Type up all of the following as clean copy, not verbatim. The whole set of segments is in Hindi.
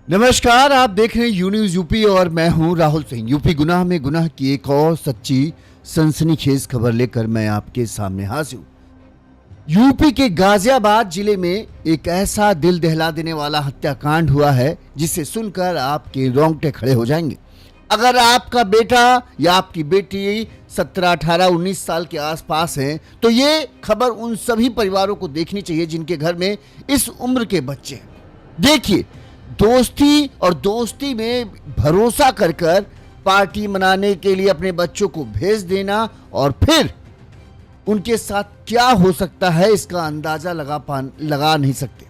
नमस्कार, आप देख रहे हैं यू न्यूज़ यूपी और मैं हूं राहुल सिंह। यूपी गुनाह में गुनाह की एक और सच्ची सनसनीखेज खबर लेकर मैं आपके सामने हाजिर हूं। यूपी के गाजियाबाद जिले में एक ऐसा दिल दहला देने वाला हत्याकांड हुआ है जिसे सुनकर आपके रोंगटे खड़े हो जाएंगे। अगर आपका बेटा या आपकी बेटी 17, 18, 19 साल के आसपास हैं तो ये खबर उन सभी परिवारों को देखनी चाहिए जिनके घर में इस उम्र के बच्चे हैं। देखिए, दोस्ती में भरोसा कर पार्टी मनाने के लिए अपने बच्चों को भेज देना और फिर उनके साथ क्या हो सकता है इसका अंदाजा लगा नहीं सकते।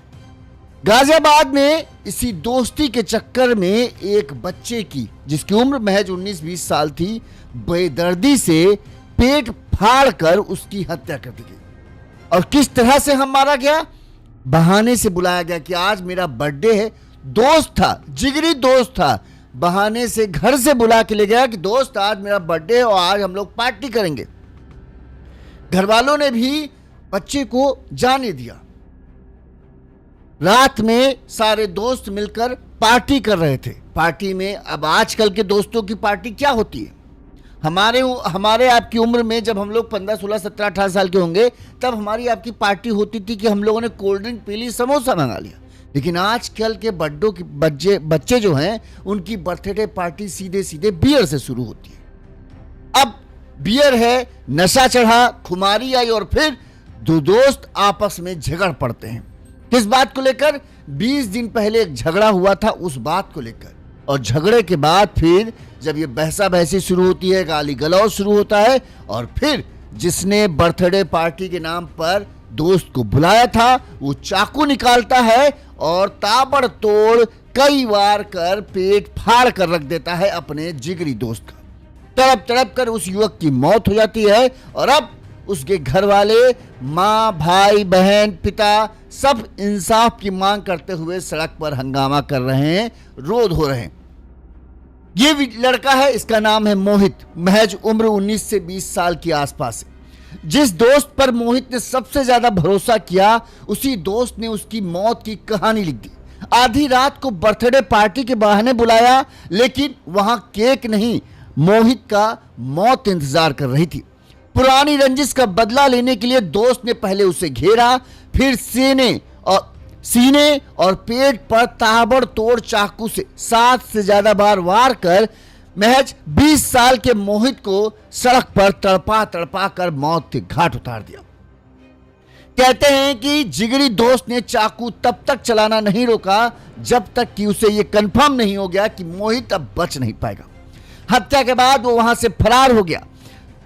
गाजियाबाद में इसी दोस्ती के चक्कर में एक बच्चे की, जिसकी उम्र महज 19-20 साल थी, बेदर्दी से पेट फाड़ कर उसकी हत्या कर दी गई। और किस तरह से हम मारा गया? बहाने से बुलाया गया कि आज मेरा बर्थडे है। दोस्त था, जिगरी दोस्त था, बहाने से घर से बुला के ले गया कि दोस्त आज मेरा बर्थडे है और आज हम लोग पार्टी करेंगे। घर वालों ने भी बच्चे को जाने दिया। रात में सारे दोस्त मिलकर पार्टी कर रहे थे। पार्टी में अब आजकल के दोस्तों की पार्टी क्या होती है? हमारे आपकी उम्र में जब हम लोग 15, 16, 17, 18 साल के होंगे तब हमारी आपकी पार्टी होती थी कि हम लोगों ने कोल्ड ड्रिंक पी ली, समोसा मंगा लिया। लेकिन आजकल के बड्डों की बच्चे जो हैं उनकी बर्थडे पार्टी सीधे सीधे बियर से शुरू होती है। अब बियर है, नशा चढ़ा, खुमारी आई और फिर दो दोस्त आपस में झगड़ पड़ते हैं। किस बात को लेकर? 20 दिन पहले एक झगड़ा हुआ था उस बात को लेकर। और झगड़े के बाद फिर जब ये बहसा बहसी शुरू होती है, गाली गलौज शुरू होता है और फिर जिसने बर्थडे पार्टी के नाम पर दोस्त को बुलाया था वो चाकू निकालता है और ताबड़तोड़ कई वार कर पेट फाड़ कर रख देता है अपने जिगरी दोस्त का। तड़प तड़प कर उस युवक की मौत हो जाती है और अब उसके घर वाले, माँ, भाई, बहन, पिता सब इंसाफ की मांग करते हुए सड़क पर हंगामा कर रहे हैं, रोध हो रहे हैं। ये लड़का है, इसका नाम है मोहित, महज उम्र 19 से 20 साल के आसपास है। जिस दोस्त पर मोहित ने सबसे ज्यादा भरोसा किया उसी दोस्त ने उसकी मौत की कहानी लिख दी। आधी रात को बर्थडे पार्टी के बहाने बुलाया, लेकिन वहां केक नहीं, मोहित का मौत इंतजार कर रही थी। पुरानी रंजिश का बदला लेने के लिए दोस्त ने पहले उसे घेरा, फिर सीने और पेट पर ताबड़तोड़ चाकू से 7 से ज्यादा बार वार कर महज 20 साल के मोहित को सड़क पर तड़पा तड़पा कर मौत के घाट उतार दिया। कहते हैं कि जिगरी दोस्त ने चाकू तब तक चलाना नहीं रोका जब तक कि उसे यह कंफर्म नहीं हो गया कि मोहित अब बच नहीं पाएगा। हत्या के बाद वो वहां से फरार हो गया।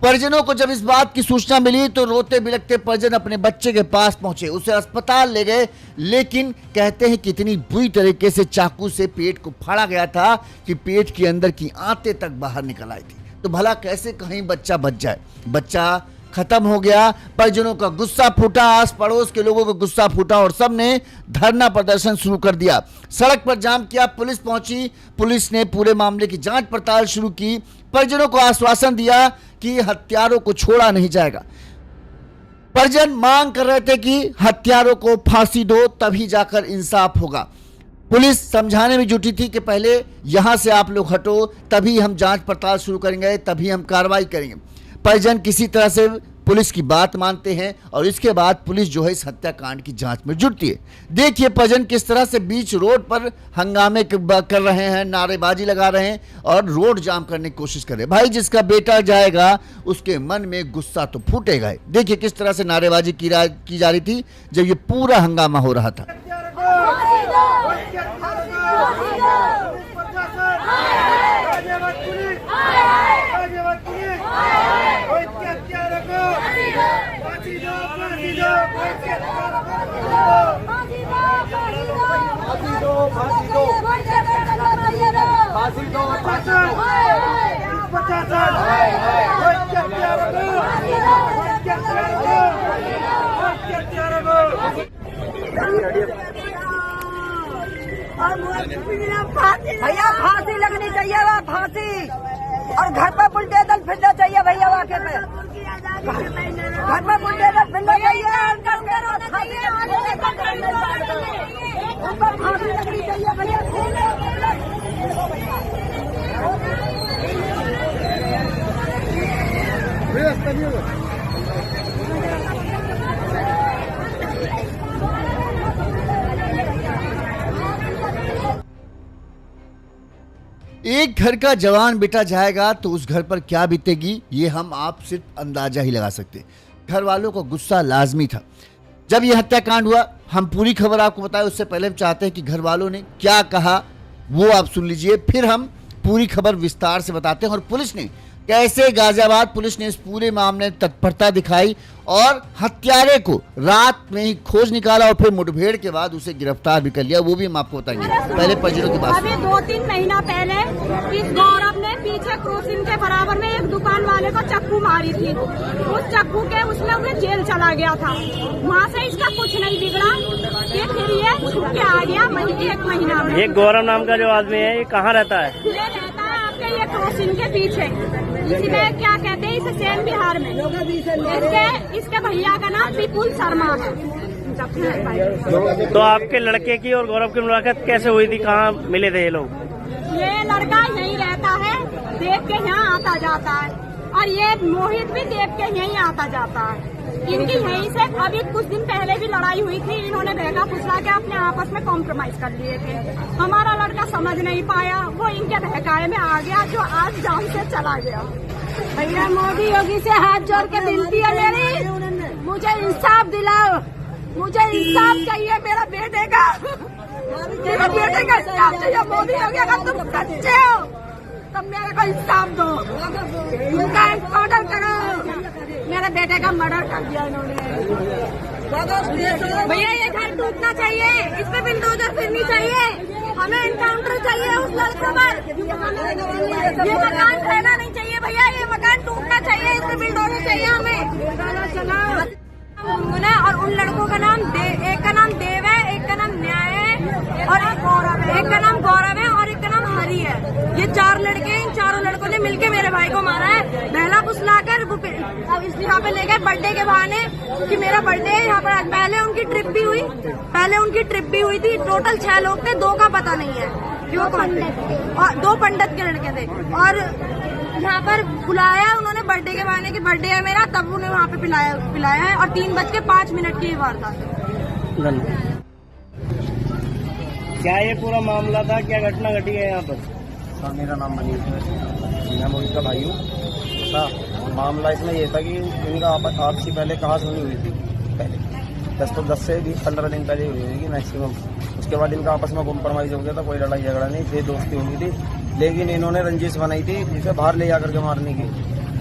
परिजनों को जब इस बात की सूचना मिली तो रोते बिलखते परिजन अपने बच्चे के पास पहुंचे, उसे अस्पताल ले गए। लेकिन कहते हैं कि इतनी बुरी तरीके से चाकू से पेट को फाड़ा गया था कि पेट के अंदर की आंतें तक बाहर निकल आई थी। तो भला कैसे कहीं बच्चा बच जाए? बच्चा खत्म हो गया। परिजनों का गुस्सा फूटा, आस पड़ोस के लोगों का गुस्सा फूटा और सबने धरना प्रदर्शन शुरू कर दिया। सड़क पर जाम किया, पुलिस पहुंची, पुलिस ने पूरे मामले की जांच पड़ताल शुरू की। परिजनों को आश्वासन दिया कि हत्यारों को छोड़ा नहीं जाएगा। परिजन मांग कर रहे थे कि हत्यारों को फांसी दो, तभी जाकर इंसाफ होगा। पुलिस समझाने में जुटी थी कि पहले यहां से आप लोग हटो, तभी हम जांच पड़ताल शुरू करेंगे, तभी हम कार्रवाई करेंगे। परिजन किसी तरह से पुलिस की बात मानते हैं और इसके बाद पुलिस जो है इस हत्याकांड की जांच में जुटती है। देखिए परिजन किस तरह से बीच रोड पर हंगामे कर रहे हैं, नारेबाजी लगा रहे हैं और रोड जाम करने की कोशिश कर रहे हैं। भाई, जिसका बेटा जाएगा उसके मन में गुस्सा तो फूटेगा ही। देखिए किस तरह से नारेबाजी की जा रही थी जब ये पूरा हंगामा हो रहा था। भैया फांसी लगनी चाहिए, वह फांसी, और घर पर बुलडोजर फिरना चाहिए भैया, वाकई में घर पर बुलडोजर फिरना चाहिए। उनको फांसी लगनी चाहिए भैया। एक घर का जवान बेटा जाएगा तो उस घर पर क्या बीतेगी ये हम आप सिर्फ अंदाजा ही लगा सकते हैं। घर वालों को गुस्सा लाजमी था जब यह हत्याकांड हुआ। हम पूरी खबर आपको बताएं उससे पहले हम चाहते हैं कि घर वालों ने क्या कहा वो आप सुन लीजिए, फिर हम पूरी खबर विस्तार से बताते हैं और पुलिस ने कैसे, गाजियाबाद पुलिस ने इस पूरे मामले में तत्परता दिखाई और हत्यारे को रात में ही खोज निकाला और फिर मुठभेड़ के बाद उसे गिरफ्तार भी कर लिया, वो भी हम आपको बताएंगे। पहले परिजनों की बात। अभी 2-3 महीना पहले इस गौरव ने पीछे क्रॉसिंग के बराबर में एक दुकान वाले को चक्कू मारी थी। उस चक्कू के उसमें उन्हें जेल चला गया था। वहाँ से इसका कुछ नहीं बिगड़ा, ये फिर ये छूट के आ गया 1 महीना में। ये गौरव नाम का जो आदमी है ये कहाँ रहता है? ये रहता है आपके ये क्रॉसिंग के पीछे, इसमें क्या कहते हैं इसे सेन बिहार में। इसके भैया का नाम विपुल शर्मा है। तो आपके लड़के की और गौरव की मुलाकात कैसे हुई थी? कहाँ मिले थे ये लोग? ये लड़का यहीं रहता है, देख के यहाँ आता जाता है, और ये मोहित भी देख के यहीं आता जाता है। इनकी यहीं से अभी कुछ दिन पहले भी लड़ाई हुई थी, इन्होंने बहका फुसला के अपने आपस में कॉम्प्रोमाइज कर लिए थे। हमारा लड़का समझ नहीं पाया, वो इनके बहकाए में आ गया जो आज जान से चला गया। भैया मोदी योगी से हाथ जोड़ के विनती है मेरी, मुझे इंसाफ दिलाओ, मुझे इंसाफ चाहिए मेरा बेटे का, मेरा बेटे का इंसाफ चाहिए। मोदी योगी अगर तुम सच्चे हो तब मेरे को इंसाफ दो, उनका ऑर्डर करो। मेरे बेटे का मर्डर कर दिया इन्होंने। भैया ये घर टूटना चाहिए, इस पे बिल्डोजर फिरनी चाहिए, हमें एनकाउंटर चाहिए उस लड़के पर। ये मकान रहना नहीं चाहिए भैया, ये मकान टूटना चाहिए, इस पे बिल्डोजर चाहिए हमें। और उन लड़कों का नाम एक का नाम देव है, एक का नाम न्याय है और एक का नाम गौरव है और एक का नाम हरी है। ये 4 लड़के, इन चारों लड़कों ने मिलके मेरे भाई को मारा है, बहला फुसलाकर। अब इस यहाँ पे ले गए बर्थडे के बहाने कि मेरा बर्थडे है यहाँ पर। पहले उनकी ट्रिप भी हुई थी। टोटल 6 लोग थे, 2 का पता नहीं है क्यों कौन थे, और 2 पंडित के लड़के थे। और यहाँ पर बुलाया उन्होंने बर्थडे के बहाने की बर्थडे है मेरा, तब उन्हें वहाँ पे पिलाया है। और 3:05 की वारदात है। क्या ये पूरा मामला था, क्या घटना घटी है यहाँ पर? सर मेरा नाम मनीष है, मैं मोहित का भाई हूँ। सर मामला इसमें ये था कि इनका आपसी पहले कहाँ सुनी हुई थी, पहले 10 से 15 दिन पहले हुई होगी मैक्सिमम। उसके बाद इनका आपस में कॉम्प्रोमाइज हो गया था, कोई लड़ाई झगड़ा नहीं, फिर दोस्ती हो गई थी। लेकिन इन्होंने रंजिश बनाई थी इसे बाहर ले जाकर के मारने की।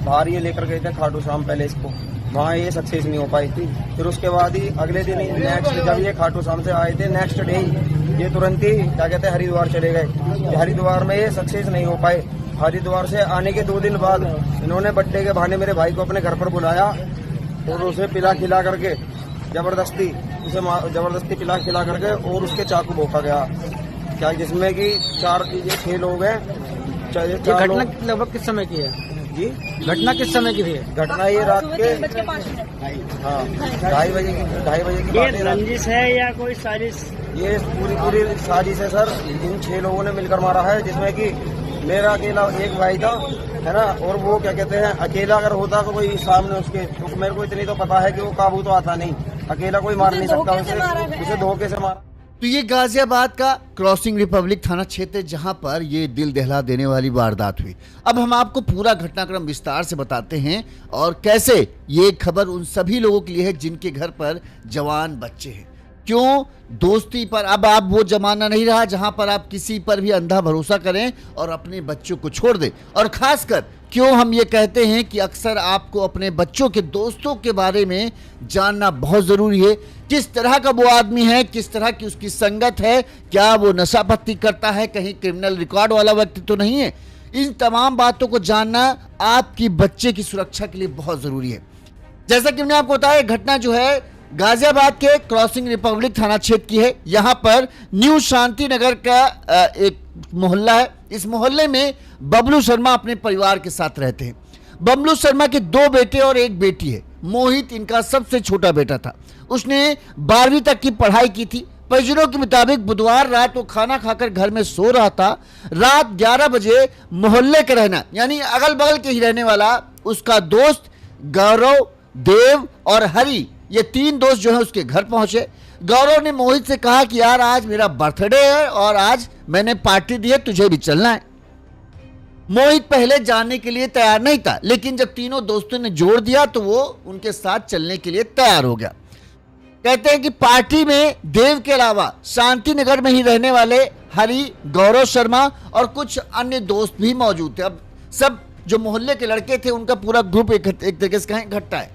बाहर ये लेकर गए थे खाटू श्याम पैलेस को, वहाँ ये सक्सेस नहीं हो पाई थी। फिर उसके बाद ही अगले दिन नेक्स्ट जब ये खाटू श्याम से आए थे, नेक्स्ट डे ये तुरंत ही क्या कहते हैं हरिद्वार चले गए। हरिद्वार में ये सक्सेस नहीं हो पाए। हरिद्वार से आने के 2 दिन बाद इन्होंने बर्थडे के बहाने मेरे भाई को अपने घर पर बुलाया और उसे पिला खिला करके जबरदस्ती पिला खिला करके और उसके चाकू भोंका गया, क्या जिसमें कि 6 लोग हैं। घटना लगभग किस समय की है जी? घटना किस समय की थी? घटना ये रात के 2:30 बजे की ये बात है। रंजिश है या कोई साजिश? ये पूरी साजिश है सर। इन 6 लोगों ने मिलकर मारा है, जिसमें कि मेरा अकेला एक भाई था, है ना, और वो क्या कहते हैं अकेला अगर होता तो कोई सामने उसके, तो मेरे को इतनी तो पता है कि वो काबू तो आता नहीं, अकेला कोई मार नहीं सकता उसे धोखे से मारा। तो ये गाजियाबाद का क्रॉसिंग रिपब्लिक थाना क्षेत्र जहां पर ये दिल दहला देने वाली वारदात हुई। अब हम आपको पूरा घटनाक्रम विस्तार से बताते हैं और कैसे ये खबर उन सभी लोगों के लिए है जिनके घर पर जवान बच्चे हैं। क्यों दोस्ती पर अब आप वो जमाना नहीं रहा जहां पर आप किसी पर भी अंधा भरोसा करें और अपने बच्चों को छोड़ दें। और खासकर क्यों हम ये कहते हैं कि अक्सर आपको अपने बच्चों के दोस्तों के बारे में जानना बहुत ज़रूरी है। किस तरह का वो आदमी है, किस तरह की उसकी संगत है, क्या वो नशा पत्ती करता है, कहीं क्रिमिनल रिकॉर्ड वाला व्यक्ति तो नहीं है। इन तमाम बातों को जानना आपकी बच्चे की सुरक्षा के लिए बहुत ज़रूरी है। जैसा कि हमने आपको बताया, घटना जो है गाजियाबाद के क्रॉसिंग रिपब्लिक थाना क्षेत्र की है। यहाँ पर न्यू शांति नगर का एक मोहल्ला है। इस मोहल्ले में बबलू शर्मा अपने परिवार के साथ रहते हैं। बबलू शर्मा के 2 बेटे और 1 बेटी है। मोहित इनका सबसे छोटा बेटा था। उसने 12वीं तक की पढ़ाई की थी, परिजनों के मुताबिक बुधवार रात वो खाना खाकर घर में सो रहा था। रात 11 बजे मोहल्ले का रहना यानी अगल बगल के ही रहने वाला उसका दोस्त गौरव, देव और हरि, ये 3 दोस्त जो है उसके घर पहुंचे। गौरव ने मोहित से कहा कि यार आज मेरा बर्थडे है और आज मैंने पार्टी दी है, तुझे भी चलना है। मोहित पहले जाने के लिए तैयार नहीं था, लेकिन जब तीनों दोस्तों ने जोर दिया तो वो उनके साथ चलने के लिए तैयार हो गया। कहते हैं कि पार्टी में देव के अलावा शांति नगर में ही रहने वाले हरि, गौरव शर्मा और कुछ अन्य दोस्त भी मौजूद थे। अब सब जो मोहल्ले के लड़के थे उनका पूरा ग्रुप एक तरीके से कहें इकट्ठा है।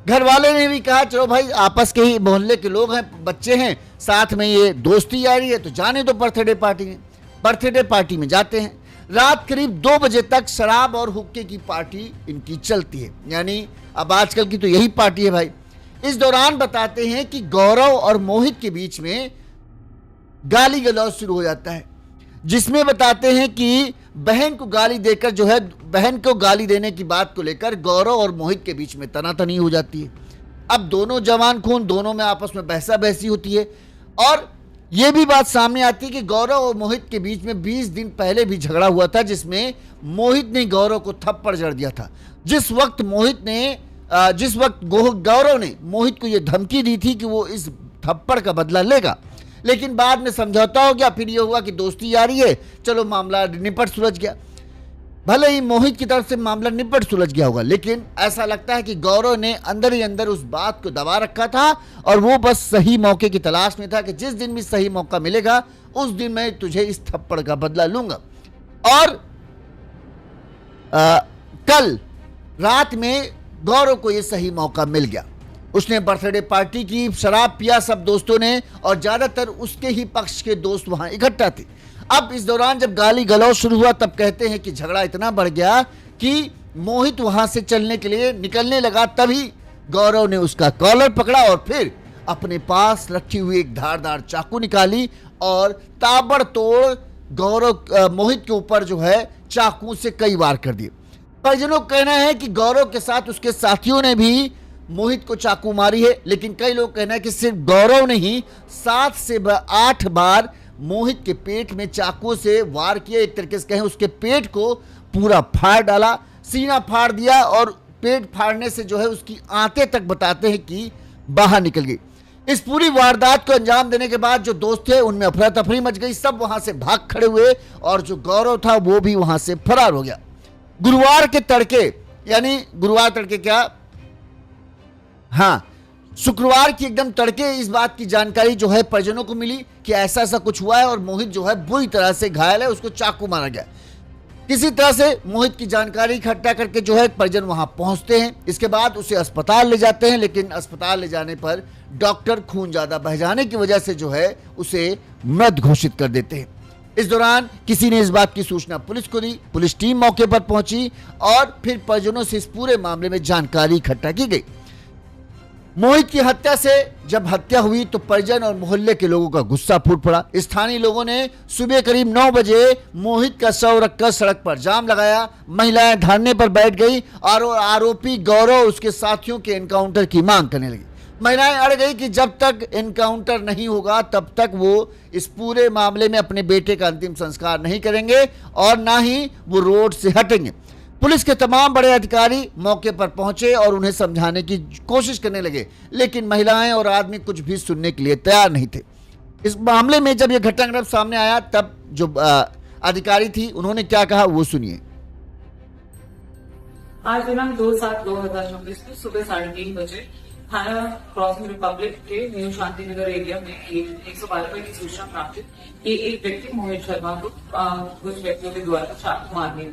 घर वाले ने भी कहा चलो भाई आपस के ही मोहल्ले के लोग हैं, बच्चे हैं, साथ में ये दोस्ती आ रही है तो जाने दो बर्थडे पार्टी में। बर्थडे पार्टी में जाते हैं। रात करीब 2 बजे तक शराब और हुक्के की पार्टी इनकी चलती है, यानी अब आजकल की तो यही पार्टी है भाई। इस दौरान बताते हैं कि गौरव और मोहित के बीच में गाली गलौज शुरू हो जाता है, जिसमें बताते हैं कि बहन को गाली देकर जो है, बहन को गाली देने की बात को लेकर गौरव और मोहित के बीच में तनातनी हो जाती है। अब दोनों जवान खून, दोनों में आपस में बहसा बहसी होती है और यह भी बात सामने आती है कि गौरव और मोहित के बीच में 20 दिन पहले भी झगड़ा हुआ था, जिसमें मोहित ने गौरव को थप्पड़ जड़ दिया था। जिस वक्त गौरव ने मोहित को यह धमकी दी थी कि वो इस थप्पड़ का बदला लेगा, लेकिन बाद में समझौता हो गया। फिर ये हुआ कि दोस्ती जारी है, चलो मामला निपट सुलझ गया। भले ही मोहित की तरफ से मामला निपट सुलझ गया होगा, लेकिन ऐसा लगता है कि गौरव ने अंदर ही अंदर उस बात को दबा रखा था और वो बस सही मौके की तलाश में था कि जिस दिन भी सही मौका मिलेगा उस दिन मैं तुझे इस थप्पड़ का बदला लूंगा। और कल रात में गौरव को यह सही मौका मिल गया। उसने बर्थडे पार्टी की, शराब पिया सब दोस्तों ने और ज्यादातर उसके ही पक्ष के दोस्त वहां इकट्ठा थे। अब इस दौरान जब गाली गलौज शुरू हुआ तब कहते हैं कि झगड़ा इतना बढ़ गया कि मोहित वहां से चलने के लिए निकलने लगा, तभी गौरव ने उसका कॉलर पकड़ा और फिर अपने पास रखी हुई एक धारदार चाकू निकाली और ताबड़तोड़ मोहित के ऊपर जो है चाकू से कई वार कर दिए। परिजनों का कहना है कि गौरव के साथ उसके साथियों ने भी मोहित को चाकू मारी है, लेकिन कई लोग कहना है कि सिर्फ गौरव ने ही 7 से 8 बार मोहित के पेट में चाकू से वार किए। एक तरीके से कहें उसके पेट को पूरा फाड़ डाला, सीना फाड़ दिया और पेट फाड़ने से जो है उसकी आंतें तक बताते हैं कि बाहर निकल गई। इस पूरी वारदात को अंजाम देने के बाद जो दोस्त थे उनमें अफरा तफरी मच गई, सब वहां से भाग खड़े हुए और जो गौरव था वो भी वहां से फरार हो गया। गुरुवार के तड़के, यानी गुरुवार तड़के क्या, हाँ शुक्रवार की एकदम तड़के इस बात की जानकारी जो है परिजनों को मिली कि ऐसा ऐसा कुछ हुआ है और मोहित जो है बुरी तरह से घायल है, उसको चाकू मारा गया। किसी तरह से मोहित की जानकारी इकट्ठा करके जो है परिजन वहां पहुंचते हैं। इसके बाद उसे अस्पताल ले जाते हैं, लेकिन अस्पताल ले जाने पर डॉक्टर खून ज्यादा बह जाने की वजह से जो है उसे मृत घोषित कर देते हैं। इस दौरान किसी ने इस बात की सूचना पुलिस को दी। पुलिस टीम मौके पर पहुंची और फिर परिजनों से इस पूरे मामले में जानकारी इकट्ठा की गई। मोहित की हत्या से जब हत्या हुई तो परिजन और मोहल्ले के लोगों का गुस्सा फूट पड़ा। स्थानीय लोगों ने सुबह करीब 9 बजे मोहित का शव रखकर सड़क पर जाम लगाया। महिलाएं धरने पर बैठ गई और आरोपी गौरव उसके साथियों के एनकाउंटर की मांग करने लगी। महिलाएं अड़ गई कि जब तक एनकाउंटर नहीं होगा तब तक वो इस पूरे मामले में अपने बेटे का अंतिम संस्कार नहीं करेंगे और ना ही वो रोड से हटेंगे। पुलिस के तमाम बड़े अधिकारी मौके पर पहुंचे और उन्हें समझाने की कोशिश करने लगे, लेकिन महिलाएं और आदमी कुछ भी सुनने के लिए तैयार नहीं थे। इस मामले में जब यह घटनाक्रम सामने आया तब जो अधिकारी थी उन्होंने क्या कहा वो सुनिए। आज दिनांक 2/7/2024 को सुबह 3:30 बजे थाना क्रॉसिंग रिपब्लिक के न्यू शांति नगर एरिया में 112 की सूचना प्राप्त हुई कि एक व्यक्ति मोहित शर्मा को कुछ व्यक्तियों के द्वारा चाकू मारने।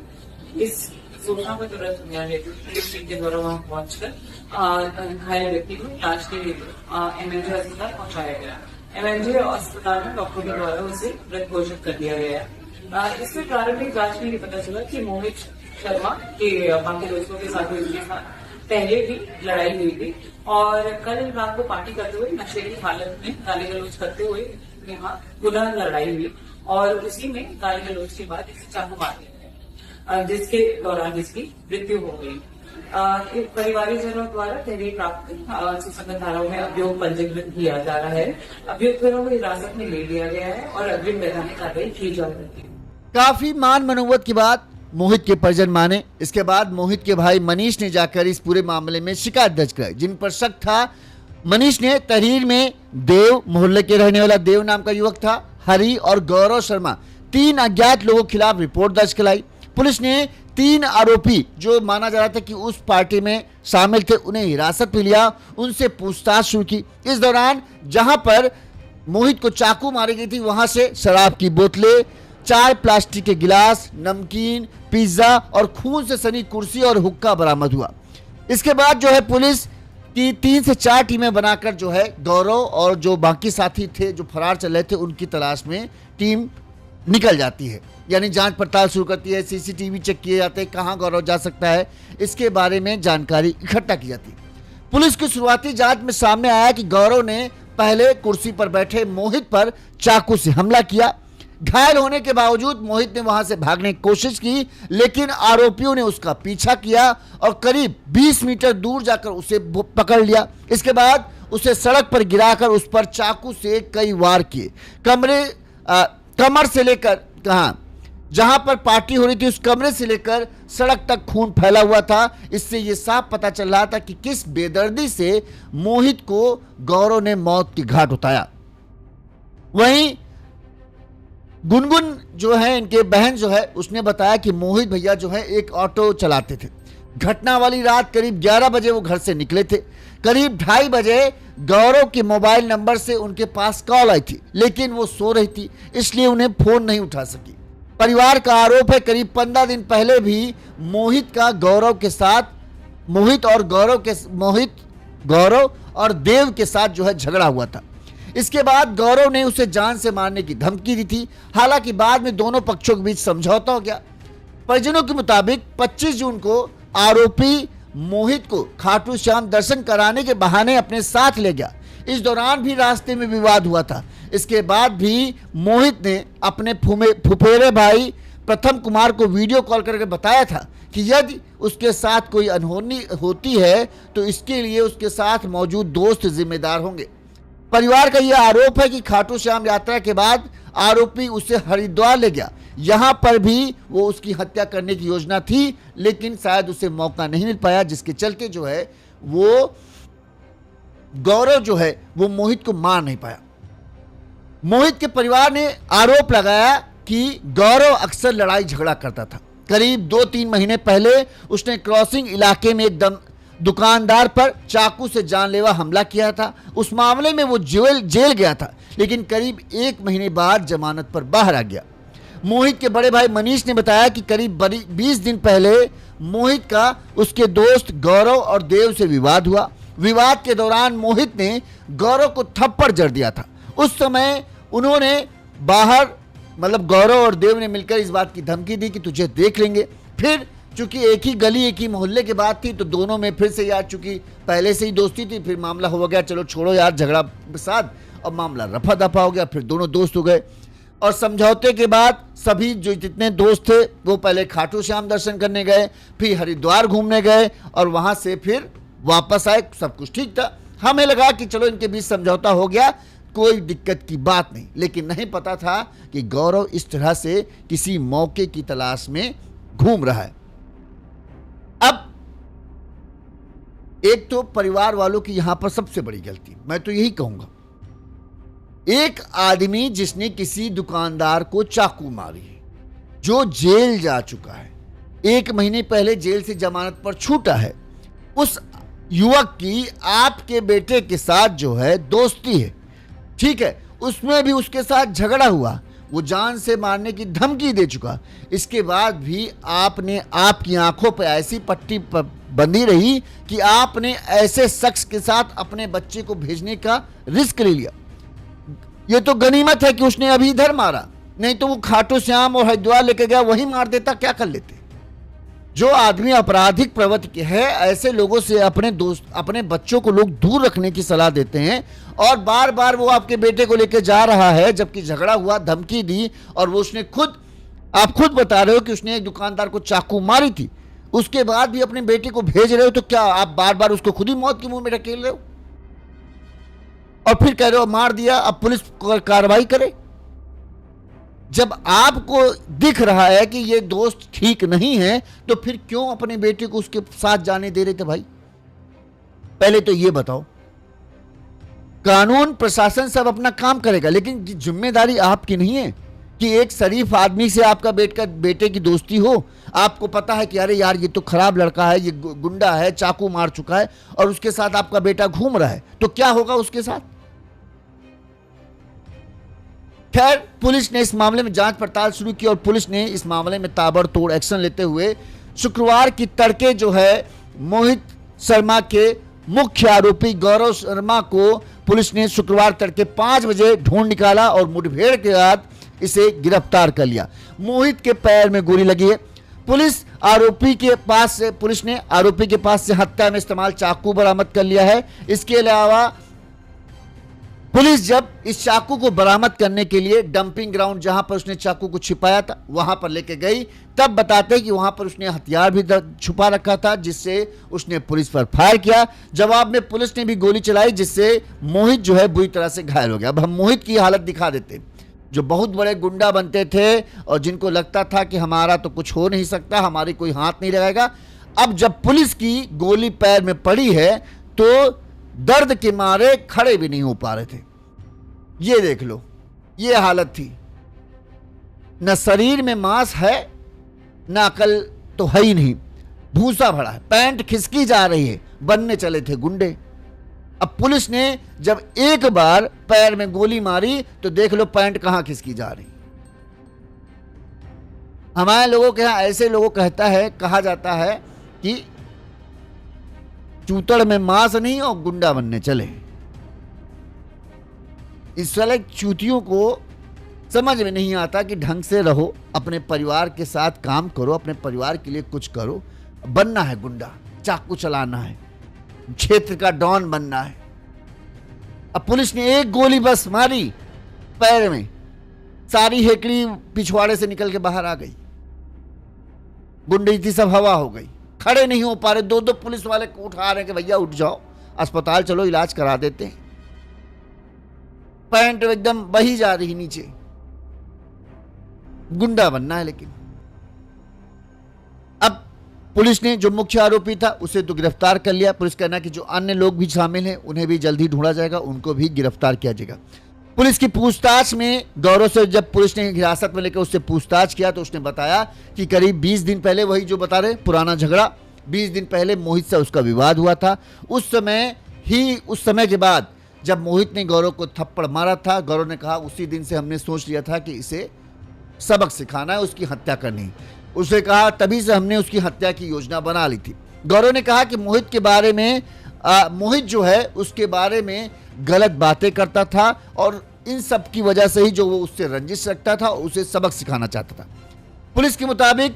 इस सूचना को तुरंत पुलिस टीम के द्वारा वहां पहुंचकर घायल व्यक्ति को इलाज के लिए MNJ अस्पताल पहुंचाया गया। MNJ अस्पताल में डॉक्टर के द्वारा उसे मृत घोषित कर दिया गया। इसमें प्रारंभिक जांच में ये पता चला कि मोहित शर्मा के बाकी दोस्तों के साथ उनके साथ पहले भी लड़ाई हुई थी और कल रात को पार्टी करते हुए नशे की हालत में गाली गलौज करते हुए यहाँ पुनः लड़ाई हुई और उसी में गाली गलौज के बाद इसे चाकू मार दिया, जिसके दौरान इसकी मृत्यु हो गई। परिवारजनों द्वारा तहरीर प्राप्त सुसंगत धाराओं में अभियोग पंजीकृत किया जा रहा है। अभियुक्तों को हिरासत में ले लिया गया है और अग्रिम वैधानिक कार्रवाई की जा रही है। काफी मान मनोवत के बाद मोहित के परिजन माने। इसके बाद मोहित के भाई मनीष ने जाकर इस पूरे मामले में शिकायत दर्ज कराई। जिन पर शक था, मनीष ने तहरीर में देव, मोहल्ले के रहने वाला देव नाम का युवक था, हरि और गौरव शर्मा, 3 अज्ञात लोगों के खिलाफ रिपोर्ट दर्ज कराई। पुलिस ने 3 आरोपी जो माना जा रहा था कि उस पार्टी में शामिल थे, उन्हें हिरासत में लिया, उनसे पूछताछ शुरू की। इस दौरान जहां पर मोहित को चाकू मारी गई थी, वहां से शराब की बोतलें, 4 प्लास्टिक के गिलास, नमकीन, पिज्जा और खून से सनी कुर्सी और हुक्का बरामद हुआ। इसके बाद जो है पुलिस की 3 से 4 टीमें बनाकर जो है गौरव और जो बाकी साथी थे जो फरार चल रहे थे उनकी तलाश में टीम निकल जाती है, यानी जांच पड़ताल शुरू करती है। सीसीटीवी चेक किए जाते हैं, कहां गौरव जा सकता है, इसके बारे में जानकारी इकट्ठा की जाती है। पुलिस की शुरुआती जांच में सामने आया कि गौरव ने पहले कुर्सी पर बैठे मोहित पर चाकू से हमला किया। घायल होने के बावजूद मोहित ने वहां से भागने की कोशिश की, लेकिन आरोपियों ने उसका पीछा किया और करीब 20 मीटर दूर जाकर उसे पकड़ लिया। इसके बाद उसे सड़क पर गिराकर उस पर चाकू से कई वार किए। कमर से लेकर जहां पर पार्टी हो रही थी उस कमरे से लेकर सड़क तक खून फैला हुआ था। इससे यह साफ पता चल रहा था कि किस बेदर्दी से मोहित को गौरव ने मौत की घाट उतारा। वहीं गुनगुन जो है, इनके बहन जो है, उसने बताया कि मोहित भैया जो है एक ऑटो चलाते थे। घटना वाली रात करीब 11 बजे वो घर से निकले थे। करीब 2:30 बजे गौरव के मोबाइल नंबर से उनके पास कॉल आई थी, लेकिन वो सो रही थी, इसलिए उन्हें फोन नहीं उठा सकी। परिवार का आरोप है करीब 15 दिन पहले भी मोहित गौरव और देव के साथ जो है झगड़ा हुआ था। इसके बाद गौरव ने उसे जान से मारने की धमकी दी थी। हालांकि बाद में दोनों पक्षों के बीच समझौता हो गया। परिजनों के मुताबिक 25 जून को आरोपी मोहित को खाटू श्याम दर्शन कराने के बहाने अपने साथ ले गया। इस दौरान भी रास्ते में विवाद हुआ था। इसके बाद भी मोहित ने अपने फुफेरे भाई प्रथम कुमार को वीडियो कॉल करके बताया था कि यदि उसके साथ कोई अनहोनी होती है तो इसके लिए उसके साथ मौजूद दोस्त जिम्मेदार होंगे। परिवार का यह आरोप है कि खाटू श्याम यात्रा के बाद आरोपी उसे हरिद्वार ले गया। यहां पर भी वो उसकी हत्या करने की योजना थी, लेकिन शायद उसे मौका नहीं मिल पाया, जिसके चलते जो है वो गौरव जो है वो मोहित को मार नहीं पाया। मोहित के परिवार ने आरोप लगाया कि गौरव अक्सर लड़ाई झगड़ा करता था। करीब 2-3 महीने पहले उसने क्रॉसिंग इलाके में एक दुकानदार पर चाकू से जानलेवा हमला किया था। उस मामले में वो जेल गया था, लेकिन करीब 1 महीने बाद जमानत पर बाहर आ गया। मोहित के बड़े भाई मनीष ने बताया कि करीब 20 दिन पहले मोहित का उसके दोस्त गौरव और देव से विवाद हुआ। विवाद के दौरान मोहित ने गौरव को थप्पड़ जड़ दिया था। उस समय उन्होंने गौरव और देव ने मिलकर इस बात की धमकी दी कि तुझे देख लेंगे। फिर चूंकि एक ही गली एक ही मोहल्ले की बात थी तो दोनों में फिर से यार चूंकि पहले से ही दोस्ती थी, फिर मामला हो गया, चलो छोड़ो यार झगड़ा फसाद, और मामला रफा दफा हो गया। फिर दोनों दोस्त हो गए और समझौते के बाद सभी जो जितने दोस्त थे वो पहले खाटू श्याम दर्शन करने गए, फिर हरिद्वार घूमने गए और वहां से फिर वापस आए। सब कुछ ठीक था। हमें लगा कि चलो इनके बीच समझौता हो गया, कोई दिक्कत की बात नहीं, लेकिन नहीं पता था कि गौरव इस तरह से किसी मौके की तलाश में घूम रहा है। अब एक तो परिवार वालों की यहां पर सबसे बड़ी गलती, मैं तो यही कहूंगा, एक आदमी जिसने किसी दुकानदार को चाकू मारी है, जो जेल जा चुका है, 1 महीने पहले जेल से जमानत पर छूटा है, उस युवक की आपके बेटे के साथ जो है दोस्ती है, ठीक है, उसमें भी उसके साथ झगड़ा हुआ, वो जान से मारने की धमकी दे चुका। इसके बाद भी आपकी आंखों पर ऐसी पट्टी बंधी रही कि आपने ऐसे शख्स के साथ अपने बच्चे को भेजने का रिस्क ले लिया। ये तो गनीमत है कि उसने अभी इधर मारा, नहीं तो वो खाटू श्याम और हरिद्वार लेके गया, वही मार देता, क्या कर लेते। जो आदमी आपराधिक प्रवृत्ति के है, ऐसे लोगों से अपने बच्चों को लोग दूर रखने की सलाह देते हैं। और बार बार वो आपके बेटे को लेकर जा रहा है, जबकि झगड़ा हुआ, धमकी दी, और वो आप खुद बता रहे हो कि उसने एक दुकानदार को चाकू मारी थी, उसके बाद भी अपने बेटे को भेज रहे हो, तो क्या आप बार बार उसको खुद ही मौत के मुंह में ढकेल रहे हो? और फिर कह रहे हो मार दिया, अब पुलिस कार्रवाई करे। जब आपको दिख रहा है कि ये दोस्त ठीक नहीं है, तो फिर क्यों अपने बेटे को उसके साथ जाने दे रहे थे भाई? पहले तो ये बताओ। कानून प्रशासन सब अपना काम करेगा, लेकिन जिम्मेदारी आपकी नहीं है कि एक शरीफ आदमी से आपका बेटे की दोस्ती हो। आपको पता है कि अरे यार ये तो खराब लड़का है, ये गुंडा है, चाकू मार चुका है, और उसके साथ आपका बेटा घूम रहा है, तो क्या होगा उसके साथ? खैर, पुलिस ने इस मामले में जांच पड़ताल शुरू की और पुलिस ने इस मामले में ताबड़तोड़ एक्शन लेते हुए शुक्रवार की तड़के जो है मोहित शर्मा के मुख्य आरोपी गौरव शर्मा को पुलिस ने शुक्रवार तड़के 5 बजे ढूंढ निकाला और मुठभेड़ के बाद इसे गिरफ्तार कर लिया। मोहित के पैर में गोली लगी है। पुलिस ने आरोपी के पास से हत्या में इस्तेमाल चाकू बरामद कर लिया है। इसके अलावा पुलिस जब इस चाकू को बरामद करने के लिए डंपिंग ग्राउंड जहां पर उसने चाकू को छिपाया था वहां पर लेके गई, तब बताते हैं कि वहां पर उसने हथियार भी छुपा रखा था, जिससे उसने पुलिस पर फायर किया। जवाब में पुलिस ने भी गोली चलाई, जिससे मोहित जो है बुरी तरह से घायल हो गया। अब हम मोहित की हालत दिखा देते हैं। जो बहुत बड़े गुंडा बनते थे और जिनको लगता था कि हमारा तो कुछ हो नहीं सकता, हमारी कोई हाथ नहीं लगाएगा, अब जब पुलिस की गोली पैर में पड़ी है तो दर्द के मारे खड़े भी नहीं हो पा रहे थे। ये देख लो, ये हालत थी। न शरीर में मांस है, न अकल तो है ही नहीं, भूसा भरा है, पैंट खिसकी जा रही है, बनने चले थे गुंडे। अब पुलिस ने जब एक बार पैर में गोली मारी तो देख लो पैंट कहां खिसकी जा रही। हमारे लोगों के यहां ऐसे लोगों कहा जाता है कि चूतड़ में मांस नहीं और गुंडा बनने चले। इस वाले चूतियों को समझ में नहीं आता कि ढंग से रहो, अपने परिवार के साथ काम करो, अपने परिवार के लिए कुछ करो। बनना है गुंडा, चाकू चलाना है, क्षेत्र का डॉन बनना है। अब पुलिस ने एक गोली बस मारी पैर में, सारी हेकड़ी पिछवाड़े से निकल के बाहर आ गई। गुंडई थी सब हवा हो गई, खड़े नहीं हो पा रहे। 2 पुलिस वाले को उठा रहे कि भैया उठ जाओ, अस्पताल चलो, इलाज करा देते हैं। पैंट एकदम बही जा रही नीचे। गुंडा बनना है। लेकिन अब पुलिस ने जो मुख्य आरोपी था उसे तो गिरफ्तार कर लिया। पुलिस कहना कि जो अन्य लोग भी शामिल हैं उन्हें भी जल्दी ढूंढा जाएगा, उनको भी गिरफ्तार किया जाएगा। पुलिस की पूछताछ में गौरव से जब पुलिस ने हिरासत में लेकर उससे पूछताछ किया तो उसने बताया कि करीब 20 दिन पहले, वही जो बता रहे पुराना झगड़ा, 20 दिन पहले मोहित से उसका विवाद हुआ था। उस समय के बाद जब मोहित ने गौरव को थप्पड़ मारा था, गौरव ने कहा उसी दिन से हमने सोच लिया था कि इसे सबक सिखाना है, उसकी हत्या करनी। उसे कहा तभी से हमने उसकी हत्या की योजना बना ली थी। गौरव ने कहा कि मोहित जो है उसके बारे में गलत बातें करता था और इन सब की वजह से ही जो वो उससे रंजिश रखता था, उसे सबक सिखाना चाहता था। पुलिस के मुताबिक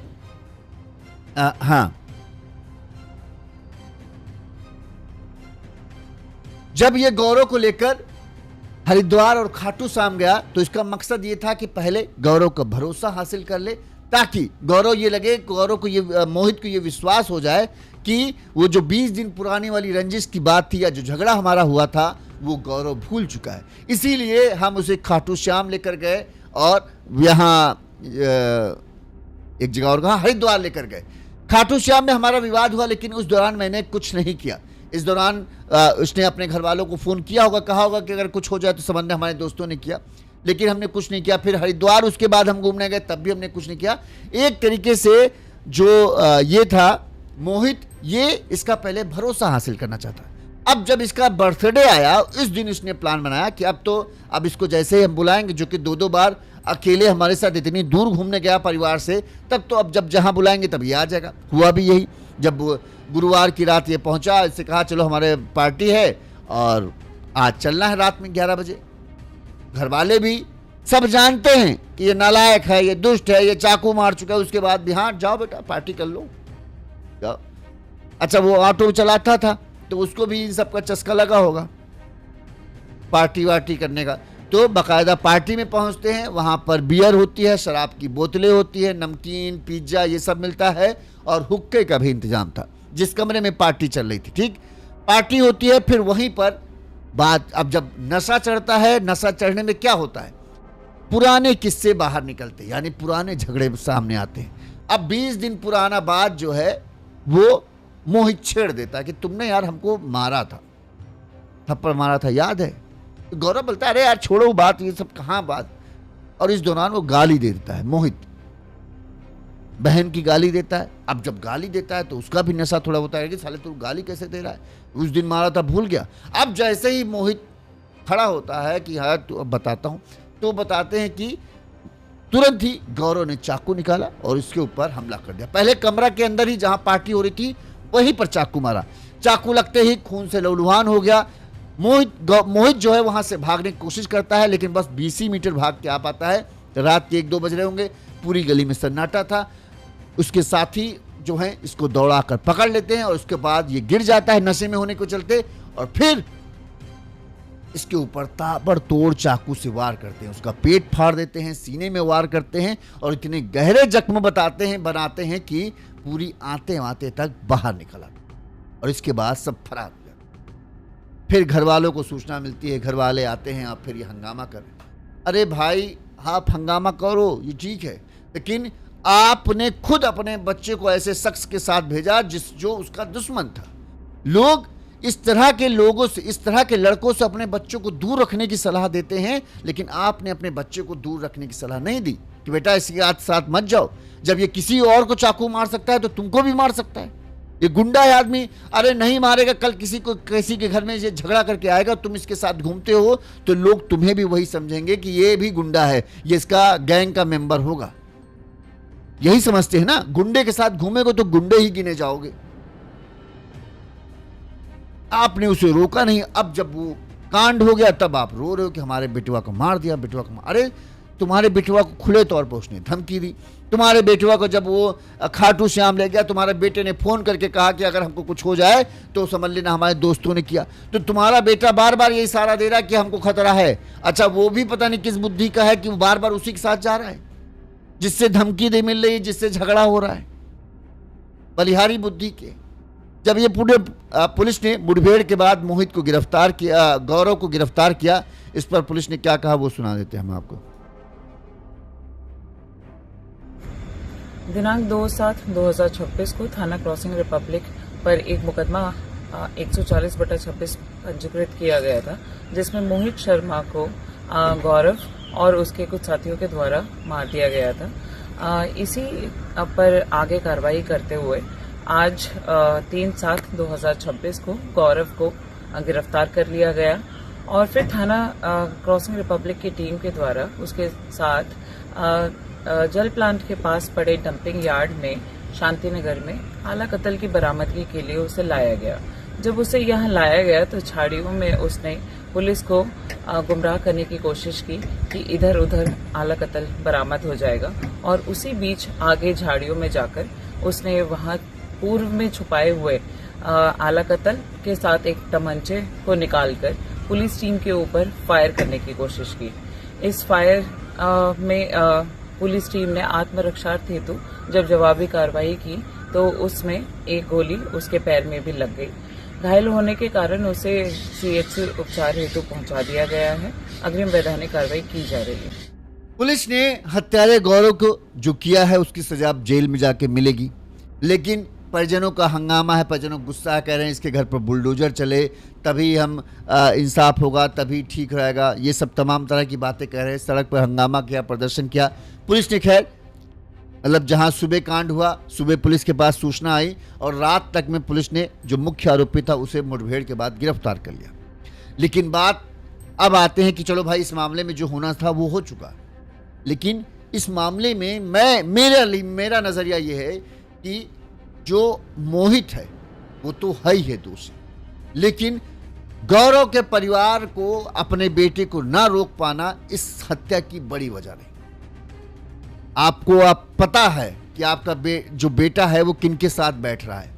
जब ये गौरव को लेकर हरिद्वार और खाटू श्याम गया तो इसका मकसद ये था कि पहले गौरव का भरोसा हासिल कर ले, ताकि मोहित को ये विश्वास हो जाए कि वो जो 20 दिन पुरानी वाली रंजिश की बात थी या जो झगड़ा हमारा हुआ था वो गौरव भूल चुका है। इसीलिए हम उसे खाटू श्याम लेकर गए और यहाँ एक जगह और कहा हरिद्वार लेकर गए। खाटू श्याम में हमारा विवाद हुआ, लेकिन उस दौरान मैंने कुछ नहीं किया। इस दौरान उसने अपने घर वालों को फ़ोन किया होगा, कहा होगा कि अगर कुछ हो जाए तो संबंध हमारे दोस्तों ने किया, लेकिन हमने कुछ नहीं किया। फिर हरिद्वार उसके बाद हम घूमने गए, तब भी हमने कुछ नहीं किया। एक तरीके से जो ये था मोहित, ये इसका पहले भरोसा हासिल करना चाहता। अब जब इसका बर्थडे आया, इस दिन इसने प्लान बनाया कि अब इसको जैसे ही हम बुलाएंगे, जो कि 2 बार अकेले हमारे साथ इतनी दूर घूमने गया परिवार से, तब तो अब जब जहाँ बुलाएंगे तब ये आ जाएगा। हुआ भी यही। जब गुरुवार की रात ये पहुंचा, इससे कहा चलो हमारे पार्टी है और आज चलना है रात में 11 बजे। घर वाले भी सब जानते हैं कि ये नालायक है, ये दुष्ट है, ये चाकू मार चुका है। उसके बाद भी हाँ जाओ बेटा पार्टी कर लो, जाओ। अच्छा, वो ऑटो चलाता था तो उसको भी इन सब का चस्का लगा होगा पार्टी वार्टी करने का, तो बाकायदा पार्टी में पहुंचते हैं, वहां पर बियर होती है, शराब की बोतलें होती है, नमकीन, पिज्जा ये सब मिलता है और हुक्के का भी इंतजाम था जिस कमरे में पार्टी चल रही थी। ठीक, पार्टी होती है, फिर वहीं पर बात, अब जब नशा चढ़ता है, नशा चढ़ने में क्या होता है, पुराने किस्से बाहर निकलते हैं, यानी पुराने झगड़े सामने आते हैं। अब 20 दिन पुराना बात जो है वो मोहित छेड़ देता है कि तुमने यार हमको मारा था, थप्पड़ मारा था, याद है? गौरव बोलता है अरे यार छोड़ो वो बात, ये सब कहाँ बात। और इस दौरान वो गाली दे देता है, मोहित बहन की गाली देता है। अब जब गाली देता है तो उसका भी नशा थोड़ा होता है कि साले तू गाली कैसे दे रहा है, उस दिन मारा था भूल गया। अब जैसे ही मोहित खड़ा होता है कि हाँ तो अब बताता हूँ, तो बताते हैं कि तुरंत ही गौरव ने चाकू निकाला और इसके ऊपर हमला कर दिया। पहले कमरा के अंदर ही जहां पार्टी हो रही थी वहीं पर चाकू मारा, चाकू लगते ही खून से लहूलुहान हो गया। मोहित जो है वहां से भागने की कोशिश करता है, लेकिन बस 20 ही मीटर भाग के आ पाता है। रात के 1-2 बज रहे होंगे, पूरी गली में सन्नाटा था। उसके साथी जो है इसको दौड़ाकर पकड़ लेते हैं और उसके बाद ये गिर जाता है नशे में होने को चलते, और फिर इसके ऊपर ताबड़तोड़ चाकू से वार करते हैं, उसका पेट फाड़ देते हैं, सीने में वार करते हैं और इतने गहरे जख्म बनाते हैं कि पूरी आते आते तक बाहर निकला। और इसके बाद सब फरार हो गया। फिर घर वालों को सूचना मिलती है, घर वाले आते हैं, अब फिर ये हंगामा कर रहे हैं। अरे भाई आप हंगामा करो ये ठीक है, लेकिन आपने खुद अपने बच्चे को ऐसे शख्स के साथ भेजा जो उसका दुश्मन था। लोग इस तरह के लोगों से, इस तरह के लड़कों से अपने बच्चों को दूर रखने की सलाह देते हैं, लेकिन आपने अपने बच्चे को दूर रखने की सलाह नहीं दी कि बेटा इसके साथ मत जाओ। जब ये किसी और को चाकू मार सकता है तो तुमको भी मार सकता है। ये गुंडा है आदमी, अरे नहीं मारेगा, कल किसी के घर में ये झगड़ा करके आएगा, तुम इसके साथ घूमते हो तो लोग तुम्हें भी वही समझेंगे कि ये भी गुंडा है, ये इसका गैंग का मेंबर होगा। यही समझते हैं ना, गुंडे के साथ घूमेगे तो गुंडे ही गिने जाओगे। आपने उसे रोका नहीं। अब जब वो कांड हो गया तब आप रो रहे हो कि हमारे बेटुआ को मार दिया, बेटुआ को अरे तुम्हारे बेटुआ को खुले तौर पर उसने धमकी दी। तुम्हारे बेटुआ को जब वो खाटू श्याम ले गया, तुम्हारे बेटे ने फोन करके कहा कि अगर हमको कुछ हो जाए तो समझ लेना हमारे दोस्तों ने किया। तो तुम्हारा बेटा बार बार ये इशारा दे रहा है कि हमको खतरा है। अच्छा वो भी पता नहीं किस बुद्धि का है कि वो बार बार उसी के साथ जा रहा है जिससे धमकी दे मिल रही है, जिससे झगड़ा हो रहा है, बलिहारी बुद्धि के। जब ये पूरे पुलिस ने मुठभेड़ के बाद मोहित को गिरफ्तार किया, गौरव को गिरफ्तार किया, इस पर पुलिस ने क्या कहा वो सुना देते हैं हम आपको। दिनांक 2/7/2026 को थाना क्रॉसिंग रिपब्लिक पर एक मुकदमा 140/26 पंजीकृत किया गया था, जिसमें मोहित शर्मा को गौरव और उसके कुछ साथियों के द्वारा मार दिया गया था। इसी पर आगे कार्रवाई करते हुए आज 3/7/2026 को गौरव को गिरफ्तार कर लिया गया और फिर थाना क्रॉसिंग रिपब्लिक की टीम के द्वारा उसके साथ जल प्लांट के पास पड़े डंपिंग यार्ड में शांतिनगर में आला कत्ल की बरामदगी के लिए उसे लाया गया। जब उसे यहाँ लाया गया तो झाड़ियों में उसने पुलिस को गुमराह करने की कोशिश की कि इधर उधर आला कत्ल बरामद हो जाएगा, और उसी बीच आगे झाड़ियों में जाकर उसने वहां पूर्व में छुपाए हुए आला कत्ल के साथ एक तमंचे को निकालकर पुलिस टीम के ऊपर फायर करने की कोशिश की। इस फायर में पुलिस टीम ने आत्मरक्षार्थ हेतु जब जवाबी कार्रवाई की तो उसमें एक गोली उसके पैर में भी लग गई। घायल होने के कारण उसे सीएचसी उपचार हेतु पहुंचा दिया गया है। अग्रिम वैधानिक कार्रवाई की जा रही है। पुलिस ने हत्यारे गौरव को जो किया है उसकी सजा अब जेल में जाके मिलेगी, लेकिन परिजनों का हंगामा है, परिजनों गुस्सा कह रहे हैं इसके घर पर बुलडोजर चले तभी हम इंसाफ होगा, तभी ठीक रहेगा, ये सब तमाम तरह की बातें कह रहे हैं। सड़क पर हंगामा किया, प्रदर्शन किया। पुलिस ने खैर मतलब जहां सुबह कांड हुआ, सुबह पुलिस के पास सूचना आई और रात तक में पुलिस ने जो मुख्य आरोपी था उसे मुठभेड़ के बाद गिरफ्तार कर लिया। लेकिन बात अब आते हैं कि चलो भाई इस मामले में जो होना था वो हो चुका, लेकिन इस मामले में मेरा नजरिया ये है कि जो मोहित है वो तो है ही है दोषी, लेकिन गौरव के परिवार को अपने बेटे को ना रोक पाना इस हत्या की बड़ी वजह नहीं। आपको पता है कि आपका जो बेटा है वो किन के साथ बैठ रहा है,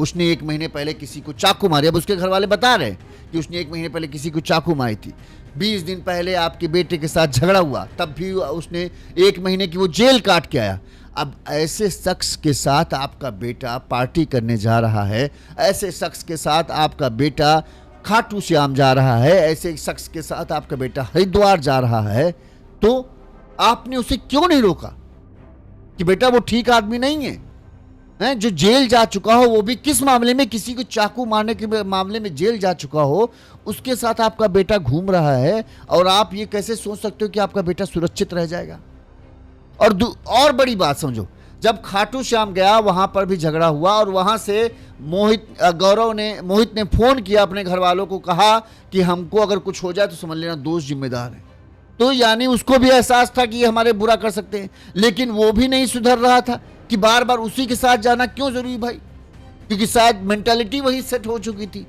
उसने 1 महीने पहले किसी को चाकू मारी। अब उसके घर वाले बता रहे हैं कि उसने 1 महीने पहले किसी को चाकू मारी थी। 20 दिन पहले आपके बेटे के साथ झगड़ा हुआ, तब भी उसने 1 महीने की वो जेल काट के आया। अब ऐसे शख्स के साथ आपका बेटा पार्टी करने जा रहा है, ऐसे शख्स के साथ आपका बेटा खाटू श्याम जा रहा है, ऐसे शख्स के साथ आपका बेटा हरिद्वार जा रहा है, तो आपने उसे क्यों नहीं रोका कि बेटा वो ठीक आदमी नहीं है? जो जेल जा चुका हो, वो भी किस मामले में? किसी को चाकू मारने के मामले में जेल जा चुका हो, उसके साथ आपका बेटा घूम रहा है, और आप ये कैसे सोच सकते हो कि आपका बेटा सुरक्षित रह जाएगा? और बड़ी बात समझो, जब खाटू श्याम गया वहां पर भी झगड़ा हुआ, और वहां से मोहित ने फोन किया अपने घर वालों को, कहा कि हमको अगर कुछ हो जाए तो समझ लेना दोस्त जिम्मेदार है। तो यानी उसको भी एहसास था कि ये हमारे बुरा कर सकते हैं, लेकिन वो भी नहीं सुधर रहा था कि बार बार उसी के साथ जाना क्यों जरूरी भाई? क्योंकि शायद मेंटालिटी वही सेट हो चुकी थी।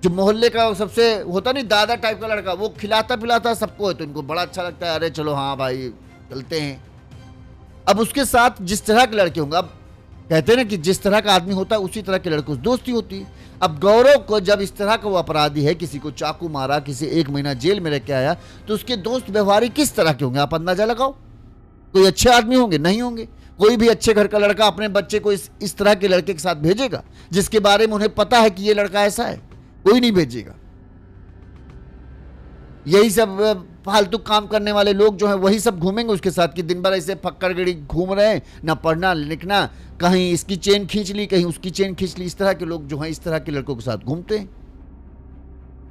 जो मोहल्ले का सबसे होता नहीं दादा टाइप का लड़का, वो खिलाता पिलाता सबको है, तो इनको बड़ा अच्छा लगता है, अरे चलो हाँ भाई चलते हैं। अब उसके साथ जिस तरह के लड़के होंगे, अब कहते हैं ना कि जिस तरह का आदमी होता है उसी तरह के लड़कों से दोस्ती होती है। अब गौरव को जब इस तरह का वो अपराधी है, किसी को चाकू मारा, किसी 1 महीना जेल में रह के आया, तो उसके दोस्त व्यवहारिक किस तरह के होंगे आप अंदाजा लगाओ। कोई अच्छे आदमी होंगे? नहीं होंगे। कोई भी अच्छे घर का लड़का अपने बच्चे को इस तरह के लड़के के साथ भेजेगा जिसके बारे में उन्हें पता है कि ये लड़का ऐसा है? कोई नहीं भेजेगा। यही सब फालतू काम करने वाले लोग जो हैं वही सब घूमेंगे उसके साथ, कि दिन भर ऐसे फक्कड़गड़ी घूम रहे हैं, ना पढ़ना लिखना, कहीं इसकी चेन खींच ली, कहीं उसकी चेन खींच ली। इस तरह के लोग जो हैं इस तरह के लड़कों के साथ घूमते हैं,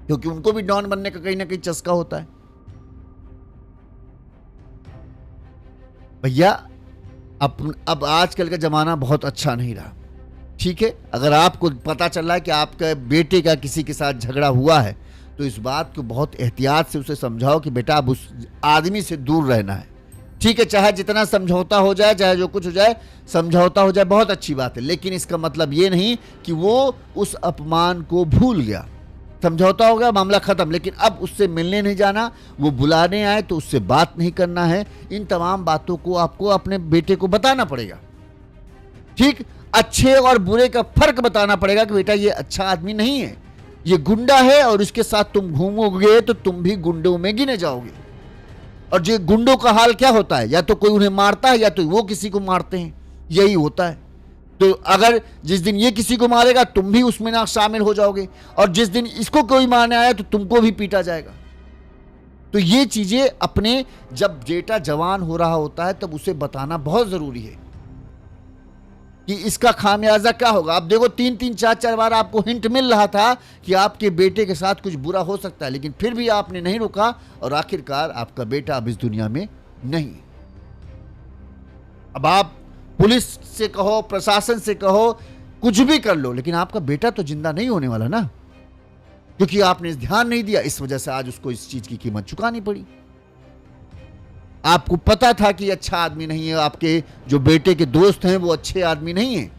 क्योंकि उनको भी डॉन बनने का कहीं ना कहीं चस्का होता है। भैया अब आजकल का जमाना बहुत अच्छा नहीं रहा, ठीक है? अगर आपको पता चल रहा है कि आपके बेटे का किसी के साथ झगड़ा हुआ है, तो इस बात को बहुत एहतियात से उसे समझाओ कि बेटा अब उस आदमी से दूर रहना है, ठीक है? चाहे जितना समझौता हो जाए, चाहे जो कुछ हो जाए, समझौता हो जाए, बहुत अच्छी बात है, लेकिन इसका मतलब ये नहीं कि वो उस अपमान को भूल गया। समझौता हो गया, मामला खत्म, लेकिन अब उससे मिलने नहीं जाना, वो बुलाने आए तो उससे बात नहीं करना है। इन तमाम बातों को आपको अपने बेटे को बताना पड़ेगा, ठीक? अच्छे और बुरे का फर्क बताना पड़ेगा कि बेटा ये अच्छा आदमी नहीं है, ये गुंडा है, और इसके साथ तुम घूमोगे तो तुम भी गुंडों में गिने जाओगे। और जो गुंडों का हाल क्या होता है, या तो कोई उन्हें मारता है या तो वो किसी को मारते हैं, यही होता है। तो अगर जिस दिन ये किसी को मारेगा तुम भी उसमें ना शामिल हो जाओगे, और जिस दिन इसको कोई मारने आया तो तुमको भी पीटा जाएगा। तो ये चीजें अपने, जब बेटा जवान हो रहा होता है तब उसे बताना बहुत जरूरी है कि इसका खामियाजा क्या होगा। अब देखो 3-3, 4-4 बार आपको हिंट मिल रहा था कि आपके बेटे के साथ कुछ बुरा हो सकता है, लेकिन फिर भी आपने नहीं रुका, और आखिरकार आपका बेटा अब इस दुनिया में नहीं। अब आप पुलिस से कहो, प्रशासन से कहो, कुछ भी कर लो, लेकिन आपका बेटा तो जिंदा नहीं होने वाला ना, क्योंकि आपने ध्यान नहीं दिया। इस वजह से आज उसको इस चीज की कीमत चुकानी पड़ी। आपको पता था कि अच्छा आदमी नहीं है, आपके जो बेटे के दोस्त हैं वो अच्छे आदमी नहीं हैं,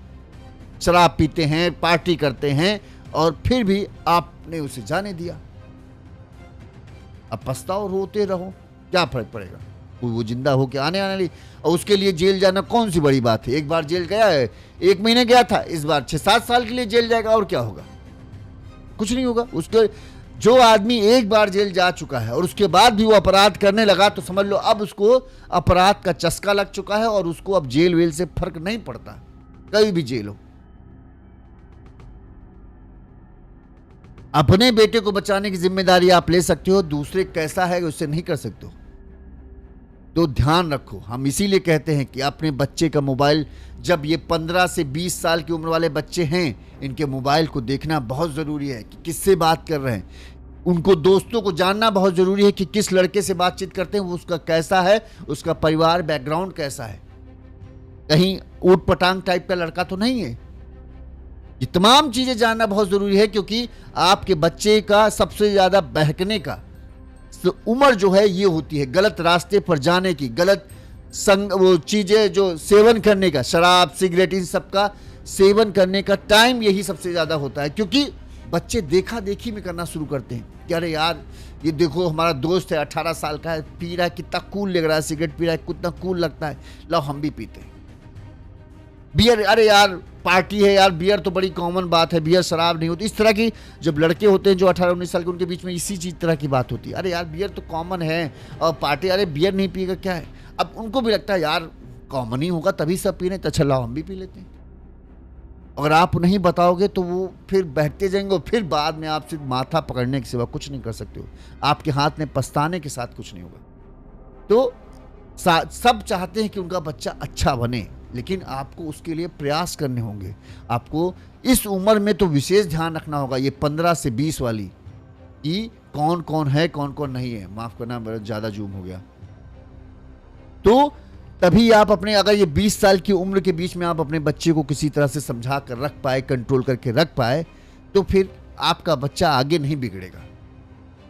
शराब पीते हैं, पार्टी करते हैं, और फिर भी आपने उसे जाने दिया। अब पछताओ, रोते रहो, क्या फर्क पड़ेगा? वो जिंदा होके आने वाली, और उसके लिए जेल जाना कौन सी बड़ी बात है? एक बार जेल गया है, 1 महीने गया था, इस बार 6-7 साल के लिए जेल जाएगा, और क्या होगा? कुछ नहीं होगा। उसके जो आदमी एक बार जेल जा चुका है और उसके बाद भी वो अपराध करने लगा, तो समझ लो अब उसको अपराध का चस्का लग चुका है, और उसको अब जेल वेल से फर्क नहीं पड़ता, कहीं भी जेल हो। अपने बेटे को बचाने की जिम्मेदारी आप ले सकते हो, दूसरे कैसा है उससे नहीं कर सकते हो। तो ध्यान रखो। हम इसीलिए कहते हैं कि अपने बच्चे का मोबाइल, जब ये 15 से 20 साल की उम्र वाले बच्चे हैं, इनके मोबाइल को देखना बहुत ज़रूरी है कि किससे बात कर रहे हैं। उनको दोस्तों को जानना बहुत ज़रूरी है कि किस लड़के से बातचीत करते हैं, वो उसका कैसा है, उसका परिवार बैकग्राउंड कैसा है, कहीं ऊट पटांग टाइप का लड़का तो नहीं है। ये तमाम चीज़ें जानना बहुत ज़रूरी है, क्योंकि आपके बच्चे का सबसे ज़्यादा बहकने का उम्र जो है ये होती है गलत रास्ते पर जाने की, गलत वो चीज़ें जो सेवन करने का, शराब सिगरेट इन सब का सेवन करने का टाइम यही सबसे ज़्यादा होता है। क्योंकि बच्चे देखा देखी में करना शुरू करते हैं कि अरे यार ये देखो हमारा दोस्त है 18 साल का है, पी रहा है, कितना कूल लग रहा है, सिगरेट पी रहा है, कितना कूल लगता है, लो हम भी पीते हैं। बियर, अरे यार पार्टी है यार, बियर तो बड़ी कॉमन बात है, बियर शराब नहीं होती। इस तरह की जब लड़के होते हैं जो 18-19 साल के, उनके बीच में इसी चीज तरह की बात होती है, अरे यार बियर तो कॉमन है और पार्टी, अरे बियर नहीं पिएगा क्या है। अब उनको भी लगता है यार कॉमन ही होगा तभी सब पी रहे, तो अच्छा लाओ हम भी पी लेते हैं। अगर आप नहीं बताओगे तो वो फिर बहते जाएंगे और फिर बाद में आपसे माथा पकड़ने के सिवा कुछ नहीं कर सकते हो। आपके हाथ में पछताने के साथ कुछ नहीं होगा। तो सब चाहते हैं कि उनका बच्चा अच्छा बने, लेकिन आपको उसके लिए प्रयास करने होंगे। आपको इस उम्र में तो विशेष ध्यान रखना होगा, ये 15 से 20 वाली, कि कौन कौन है कौन कौन नहीं है। माफ करना मेरा ज़्यादा जूम हो गया। तो तभी आप अपने, अगर ये 20 साल की उम्र के बीच में आप अपने बच्चे को किसी तरह से समझा कर रख पाए, कंट्रोल करके रख पाए, तो फिर आपका बच्चा आगे नहीं बिगड़ेगा।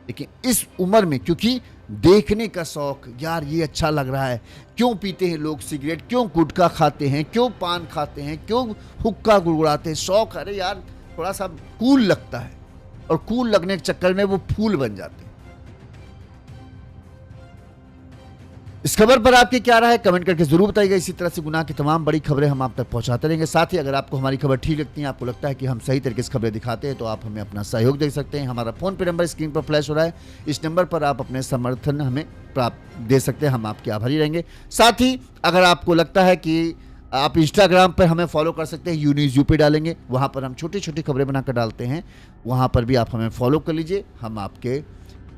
लेकिन इस उम्र में, क्योंकि देखने का शौक, यार ये अच्छा लग रहा है, क्यों पीते हैं लोग सिगरेट, क्यों गुटखा खाते हैं, क्यों पान खाते हैं, क्यों हुक्का गुड़गुड़ाते हैं, शौक, अरे यार थोड़ा सा कूल लगता है, और कूल लगने के चक्कर में वो फूल बन जाते हैं। इस खबर पर आपकी क्या राय है कमेंट करके जरूर बताइएगा। इसी तरह से गुनाह की तमाम बड़ी खबरें हम आप तक पहुंचाते रहेंगे। साथ ही अगर आपको हमारी खबर ठीक लगती है, आपको लगता है कि हम सही तरीके से खबरें दिखाते हैं, तो आप हमें अपना सहयोग दे सकते हैं। हमारा फोन पे नंबर स्क्रीन पर फ्लैश हो रहा है, इस नंबर पर आप अपने समर्थन हमें प्राप्त दे सकते हैं, हम आपके आभारी रहेंगे। साथ ही अगर आपको लगता है कि आप इंस्टाग्राम पर हमें फॉलो कर सकते हैं, यून्यूज़ यूपी डालेंगे, वहाँ पर हम छोटी छोटी खबरें बनाकर डालते हैं, वहाँ पर भी आप हमें फॉलो कर लीजिए, हम आपके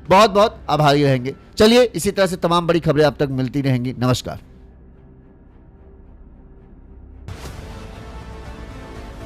बहुत बहुत आभारी रहेंगे। चलिए इसी तरह से तमाम बड़ी खबरें आप तक मिलती रहेंगी। नमस्कार।